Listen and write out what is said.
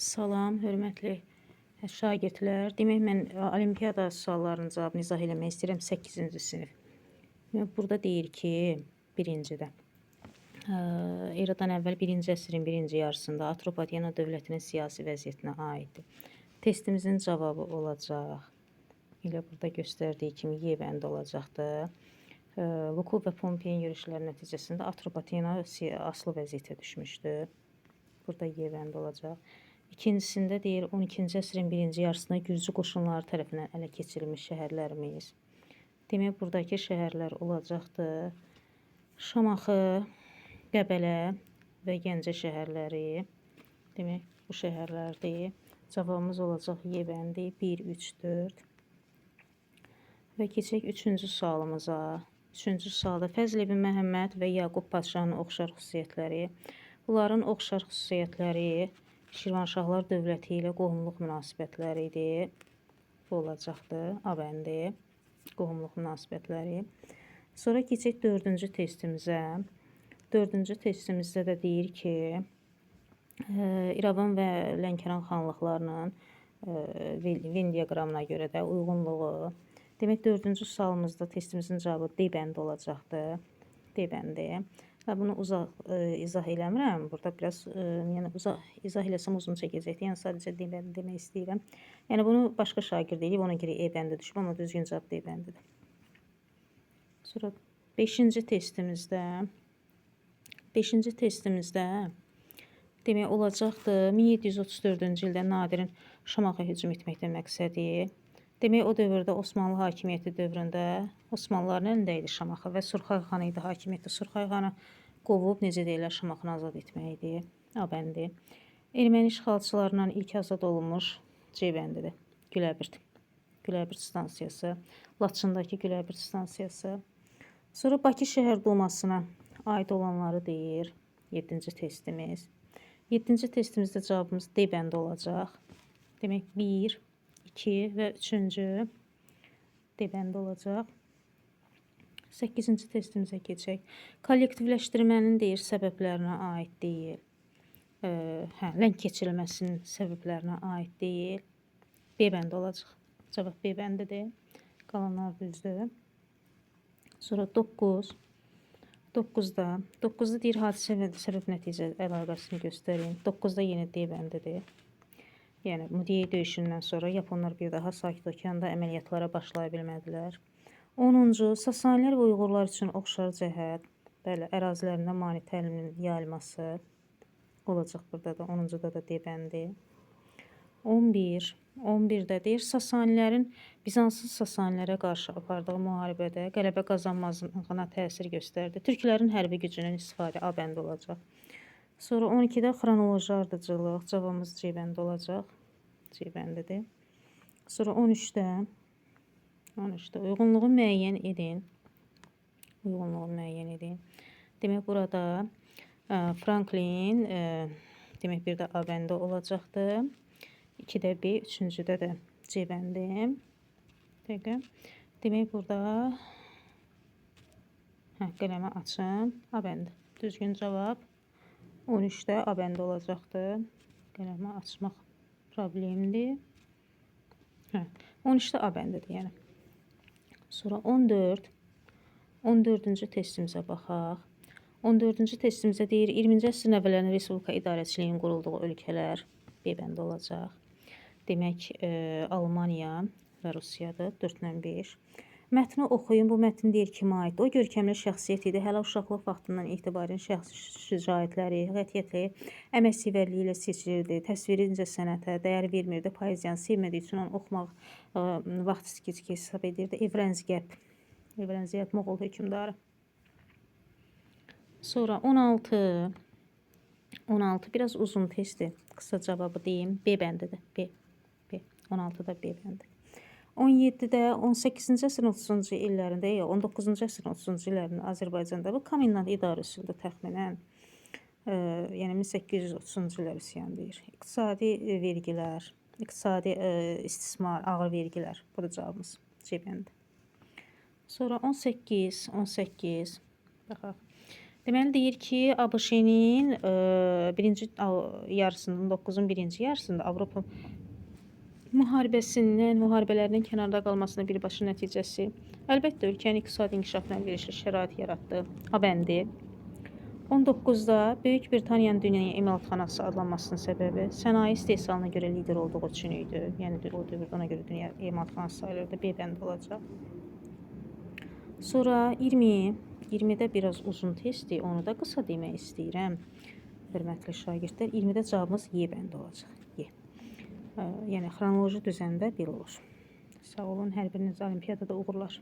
Salam, hörmətli şagirdlər. Demək, mən olimpiada suallarının cavabını izah eləmək istəyirəm 8-ci sinif. Burada deyir ki, birincidə. Eradan əvvəl 1-ci əsrin birinci yarısında Atropatena dövlətinin siyasi vəziyyətinə aiddir. Testimizin cavabı olacaq. Elə burada göstərdiyi kimi Y bəndi olacaqdır. Lukul və Pompeyin yürüşləri nəticəsində Atropatena asılı vəziyyətə düşmüşdür. Burada Y bəndi olacaq. İkincisində deyir 12-ci əsrin birinci yarısında Gürcü qoşunları tərəfindən ələ keçirilmiş şəhərlərimiz. Demək, buradakı şəhərlər olacaqdır. Şamaxı, Qəbələ və Gəncə şəhərləri. Demək, bu şəhərlərdir. Cavabımız olacaq Y bəndi 1, 3, 4. Və keçək 3-cü sualımıza. 3-cü sualda Fəzl ibn Məhəmməd və Yaqub Padşahın oxşar xüsusiyyətləri. Bunların oxşar xüsusiyyətləri Şirvanşahlar dövləti ilə qohumluq münasibətləri idi. Bu olacaqdır. A bəndi. Qohumluq münasibətləri. Sonra keçək 4-cü testimizə. 4-cü testimizdə də deyir ki, İrəvan və Lənkəran xanlıqlarının Venn diaqramına görə də uyğunluğu. Demək, 4-cü sualımızda testimizin cavabı D bəndi olacaqdır. D bəndi. Və bunu izah eləmirəm. Burada biraz yəni izah eləsəm uzun çəkəcəkdir. Yəni sadəcə D bəndi demək istəyirəm. Yəni bunu başqa şagird eləyib, ona görə E bəndi düşüb, amma düzgün cavab D bəndidir. Sonra 5-ci testimizdə demək olacaqdır 1734-cü ildə Nadirin Şamaxıya hücum etməkdən məqsədi. Demək, o dövrdə Osmanlı hakimiyyəti dövründə Osmanlıların əlində idi Şamaxı və Surxay xanı idi hakimiyyəti. Surxay xanı qovub, necə deyirlər, Şamaxını azad etmək idi. A bəndi. Erməni işğalçılarından ilk azad olunmuş C bəndidir. Güləbird. Güləbird stansiyası. Laçındakı Güləbird stansiyası. Sonra Bakı şəhər dumasına aid olanları deyir. 7-ci testimiz. 7-ci testimizdə cavabımız D bəndi olacaq. Demək, 1, 2 və 3-cü D bəndi olacaq. 8-ci testimizə keçək. Kollektivləşdirmənin deyir səbəblərinə aid deyil. Ləng keçirilməsinin səbəblərinə aid deyil. B bəndi olacaq. Cavab B bəndidir. Qalanlar düzdür. Sonra 9. 9-da deyir hadisə və səbəb nəticə əlaqəsini göstərin. 9-da yenə D bəndidir. Yəni, Mudiye döyüşündən sonra Yaponlar bir daha Sakit Okeanda əməliyyatlara başlaya bilmədilər. 10-cu, Sasanilər və Uyğurlar üçün oxşar cəhət, bəli, ərazilərində mani təliminin yayılması olacaq burada da, 10-cuda da D bəndi. 11-də deyir, Sasanilərin Bizanslı Sasanilərə qarşı apardığı müharibədə qələbə qazanmazlığına təsir göstərdi. Türklərin hərbi gücünün istifadə A bəndi olacaq. Sonra 12-də xronoloji ardıcıllıq, cavabımız C bəndi olacaq. C bəndidir. Sonra 13-də uyğunluğu müəyyən edin. Uyğunluğu müəyyən edin. Demək, burada Franklin, demək, bir də A bəndi olacaqdır. 2-də B, 3-cüdə də C bəndi. Demək, burada qələmə açın. A bəndi. Düzgün cavab 13-də A bəndi olacaqdır. Qələmə açmaq problemdir. 13-də A bəndidir, yəni. Sonra 14-cü testimizə baxaq. 14-cü testimizə deyir, 20-ci əsrin əvvəllərində Respublika idarəçiliyinin qurulduğu ölkələr B bəndi olacaq. Demək, Almaniya və Rusiyadır, 4-5. Mətni oxuyun, bu mətn deyir kimə aid? O görkəmli şəxsiyyət idi. Hələ uşaqlıq vaxtından etibarən şəxsi şücaətləri, qətiyyəti, əməksevərliyi ilə seçilirdi. Təsviri incəsənətə dəyər vermirdi. Poeziyanı sevmədiyi üçün onu oxumaq vaxt keçki hesab edirdi. Evrənziyət Moğol hökmdarı. Sonra 16 biraz uzun testdir. Qısa cavabı deyim. B bəndidir. B. 16-da B bəndi. 17-də 18-ci əsrin 30-cu illərində, 19-cu əsrin 30-cu illərində Azərbaycanda bu komendant idarə üsuludur təxminən. Yəni 1830-cu illər üsyan deyir. İqtisadi vergilər, iqtisadi istismar, ağır vergilər. Bu da cavabımız C bəndi. Sonra 18. Baxaq. Deməli deyir ki, ABŞ-nin birinci yarısının 9-un birinci yarısında Avropa müharibələrinin kənarda qalmasının birbaşa nəticəsi əlbəttə ölkənin iqtisadi inkişafına əlverişli şərait yaratdı. A bəndi. 19-da Böyük Britaniyanın dünyaya emalatxanası adlanmasının səbəbi sənaye istehsalına görə lider olduğu üçün idi. Yəni o dövrdə ona görə dünya emalatxanası sayılırdı. B bəndi olacaq. Sonra 20-də biraz uzun testdir, onu da qısa demək istəyirəm. Hörmətli şagirdlər, 20-də cavabımız Y bəndi olacaq. Y. Yəni xronoloji düzəndə belə olur. Sağ olun, hər birinizə olimpiyadada uğurlar.